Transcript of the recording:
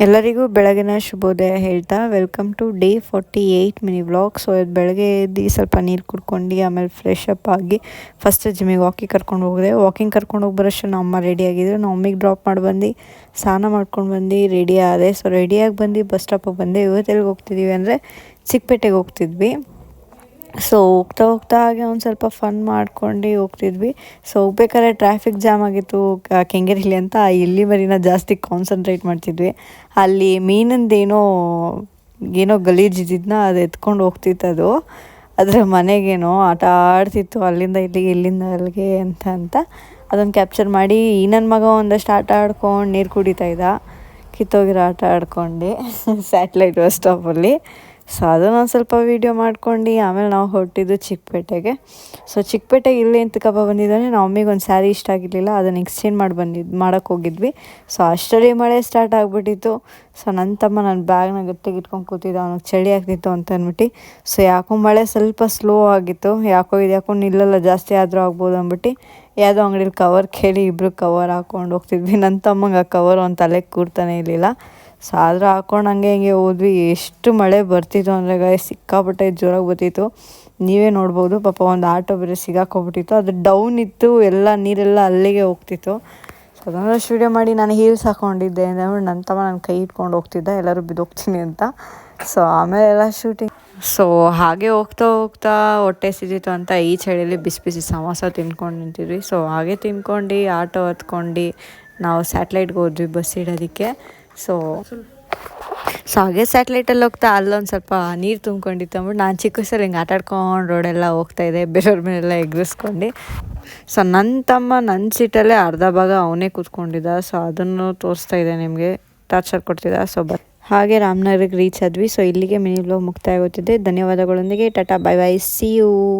ಎಲ್ಲರಿಗೂ ಬೆಳಗಿನ ಶುಭೋದಯ ಹೇಳ್ತಾ welcome to day 48 mini vlog. So ಇದು ಬೆಳಗ್ಗೆ ಎದ್ದು ಸ್ವಲ್ಪ ನೀರು ಕುಡ್ಕೊಂಡು ಆಮೇಲೆ ಫ್ರೆಶ್ ಅಪ್ ಆಗಿ ಫಸ್ಟ್ ಜಿಮ್ಮಿಗೆ ವಾಕಿಂಗ್ ಕರ್ಕೊಂಡು ಹೋಗಿದೆ. ವಾಕಿಂಗ್ ಕರ್ಕೊಂಡು ಹೋಗಿ ಬರೋಷ್ಟು ನಮ್ಮ ಅಮ್ಮ ರೆಡಿ ಆಗಿದ್ರು. ನಾವು ಮಮ್ಮಿಗೆ ಡ್ರಾಪ್ ಮಾಡಿ ಬಂದು ಸ್ನಾನ ಮಾಡ್ಕೊಂಡು ಬಂದು ರೆಡಿ ಆದೆ. ಸೊ ರೆಡಿಯಾಗಿ ಬಂದು ಬಸ್ ಸ್ಟಾಪಿಗೆ ಬಂದೆ. ಇವತ್ತೆಲ್ಲಿಗೆ ಹೋಗ್ತಿದ್ದೀವಿ ಅಂದರೆ ಚಿಕ್ಕಪೇಟೆಗೆ ಹೋಗ್ತಿದ್ವಿ. ಸೊ ಹೋಗ್ತಾ ಹಾಗೆ ಒಂದು ಸ್ವಲ್ಪ ಫನ್ ಮಾಡ್ಕೊಂಡು ಹೋಗ್ತಿದ್ವಿ. ಸೊ ಹೋಗ್ಬೇಕಾದ್ರೆ ಟ್ರಾಫಿಕ್ ಜಾಮ್ ಆಗಿತ್ತು ಕೆಂಗೇರಿಲಿ ಅಂತ ಇಲ್ಲಿ ಮರಿನ ಜಾಸ್ತಿ ಕಾನ್ಸಂಟ್ರೇಟ್ ಮಾಡ್ತಿದ್ವಿ. ಅಲ್ಲಿ ಮೀನಿಂದೇನೋ ಗಲೀಜಿದ್ದನ್ನ ಅದು ಎತ್ಕೊಂಡು ಹೋಗ್ತಿತ್ತು. ಅದು ಅದರ ಮನೆಗೇನೋ ಆಟ ಆಡ್ತಿತ್ತು ಅಲ್ಲಿಂದ ಇಲ್ಲಿಗೆ ಇಲ್ಲಿಂದ ಅಲ್ಲಿಗೆ ಅಂತ ಅದನ್ನು ಕ್ಯಾಪ್ಚರ್ ಮಾಡಿ ಈ ನನ್ನ ಮಗ ಒಂದಷ್ಟು ಆಟ ಆಡ್ಕೊಂಡು ನೀರು ಕುಡಿತಾ ಇದ್ದ, ಕಿತ್ತೋಗಿರೋ ಆಟ ಆಡ್ಕೊಂಡು ಸ್ಯಾಟಲೈಟ್ ಬಸ್ ಸ್ಟಾಪಲ್ಲಿ. ಸೊ ಅದನ್ನು ಒಂದು ಸ್ವಲ್ಪ ವೀಡಿಯೋ ಮಾಡ್ಕೊಂಡು ಆಮೇಲೆ ನಾವು ಹೊರಟಿದ್ದು ಚಿಕ್ಕಪೇಟೆಗೆ. ಸೊ ಚಿಕ್ಕಪೇಟೆಗೆ ಇಲ್ಲಿ ಎಂತಕ್ಕಪ್ಪ ಬಂದಿದ್ದಾನೆ, ನಾವು ಮಮ್ಮಿಗೆ ಒಂದು ಸ್ಯಾರಿ ಇಷ್ಟ ಆಗಿರಲಿಲ್ಲ, ಅದನ್ನು ಎಕ್ಸ್ಚೇಂಜ್ ಮಾಡೋಕ್ಕೆ ಹೋಗಿದ್ವಿ. ಸೊ ಅಷ್ಟರಲ್ಲಿ ಮಳೆ ಸ್ಟಾರ್ಟ್ ಆಗಿಬಿಟ್ಟಿತ್ತು. ಸೊ ನನ್ನ ತಮ್ಮ ನನ್ನ ಬ್ಯಾಗ್ನ ಗಟ್ಟಿಗೆ ಇಟ್ಕೊಂಡು ಕೂತಿದ್ದ, ಅವನಿಗೆ ಚಳಿ ಆಗ್ತಿತ್ತು ಅಂತ ಅಂದ್ಬಿಟ್ಟು. ಸೊ ಯಾಕೋ ಮಳೆ ಸ್ವಲ್ಪ ಸ್ಲೋ ಆಗಿತ್ತು, ಯಾಕೋ ನಿಲ್ಲಲ್ಲ, ಜಾಸ್ತಿ ಆದರೂ ಆಗ್ಬೋದು ಅಂದ್ಬಿಟ್ಟು ಯಾವುದೋ ಅಂಗಡೀಲಿ ಕವರ್ ಕೇಳಿ ಇಬ್ಬರು ಕವರ್ ಹಾಕ್ಕೊಂಡು ಹೋಗ್ತಿದ್ವಿ. ನನ್ನ ತಮ್ಮಂಗೆ ಆ ಕವರ್ ಒಂದು ತಲೆಗೆ ಕೂರ್ತಾನೆ ಇರಲಿಲ್ಲ. ಸೊ ಆದ್ರೆ ಹಾಕ್ಕೊಂಡು ಹಂಗೆ ಹೋದ್ವಿ. ಎಷ್ಟು ಮಳೆ ಬರ್ತಿತ್ತು ಅಂದರೆ ಸಿಕ್ಕಾಪಟ್ಟೆ ಜೋರಾಗಿ ಬರ್ತಿತ್ತು, ನೀವೇ ನೋಡ್ಬೋದು. ಪಾಪ ಒಂದು ಆಟೋ ಬೇರೆ ಸಿಗಾಕೋಗ್ಬಿಟ್ಟಿತ್ತು, ಅದು ಡೌನ್ ಇತ್ತು, ಎಲ್ಲ ನೀರೆಲ್ಲ ಅಲ್ಲಿಗೆ ಹೋಗ್ತಿತ್ತು. ಸೊ ಅದೊಂದಷ್ಟು ವೀಡಿಯೋ ಮಾಡಿ ನಾನು ಹೀಲ್ಸ್ ಹಾಕ್ಕೊಂಡಿದ್ದೆ ಅಂದರೆ ನನ್ನ ತಮ್ಮ ನನ್ನ ಕೈ ಇಟ್ಕೊಂಡು ಹೋಗ್ತಿದ್ದ, ಎಲ್ಲರೂ ಬಿದ್ದೋಗ್ತೀನಿ ಅಂತ. ಸೊ ಆಮೇಲೆ ಎಲ್ಲ ಶೂಟಿಂಗ್. ಸೊ ಹಾಗೆ ಹೋಗ್ತಾ ಹೊಟ್ಟೆ ಸಿದ್ದಿತ್ತು ಅಂತ ಈ ಚಳಿಯಲ್ಲಿ ಬಿಸಿ ಸಮೋಸ ತಿನ್ಕೊಂಡು ನಿಂತಿದ್ವಿ. ಸೊ ಹಾಗೆ ತಿನ್ಕೊಂಡು ಆಟೋ ಹತ್ಕೊಂಡು ನಾವು ಸ್ಯಾಟಲೈಟ್ಗೆ ಹೋದ್ವಿ ಬಸ್ ಇಡೋದಕ್ಕೆ. ಸೊ ಹಾಗೆ ಸ್ಯಾಟಲೈಟಲ್ಲಿ ಹೋಗ್ತಾ ಅಲ್ಲೊಂದು ಸ್ವಲ್ಪ ನೀರು ತುಂಬ್ಕೊಂಡಿತ್ತು ಅಂದ್ಬಿಟ್ಟು ನಾನು ಚಿಕ್ಕ ವಯಸ್ಸಲ್ಲಿ ಹಿಂಗೆ ಆಟ ಆಡ್ಕೊಂಡು ರೋಡೆಲ್ಲ ಹೋಗ್ತಾಯಿದ್ದೆ, ಬೇರೆಯವ್ರ ಮೇಲೆಲ್ಲ ಎಗ್ರಿಸ್ಕೊಂಡು. ಸೊ ನನ್ನ ತಮ್ಮ ನನ್ನ ಸೀಟಲ್ಲೇ ಅರ್ಧ ಭಾಗ ಅವನೇ ಕೂತ್ಕೊಂಡಿದ್ದ. ಸೊ ಅದನ್ನು ತೋರಿಸ್ತಾ ಇದೆ ನಿಮಗೆ, ಟಾರ್ಚರ್ ಕೊಡ್ತಿದ್ದ. ಸೊ ಹಾಗೆ ರಾಮನಗರಕ್ಕೆ ರೀಚ್ ಆದ್ವಿ. ಸೊ ಇಲ್ಲಿಗೆ ಮಿನಿ ವ್ಲಾಗ್ ಮುಕ್ತಾಯ ಆಗುತ್ತಿದೆ. ಧನ್ಯವಾದಗಳೊಂದಿಗೆ tata, bye bye, see you.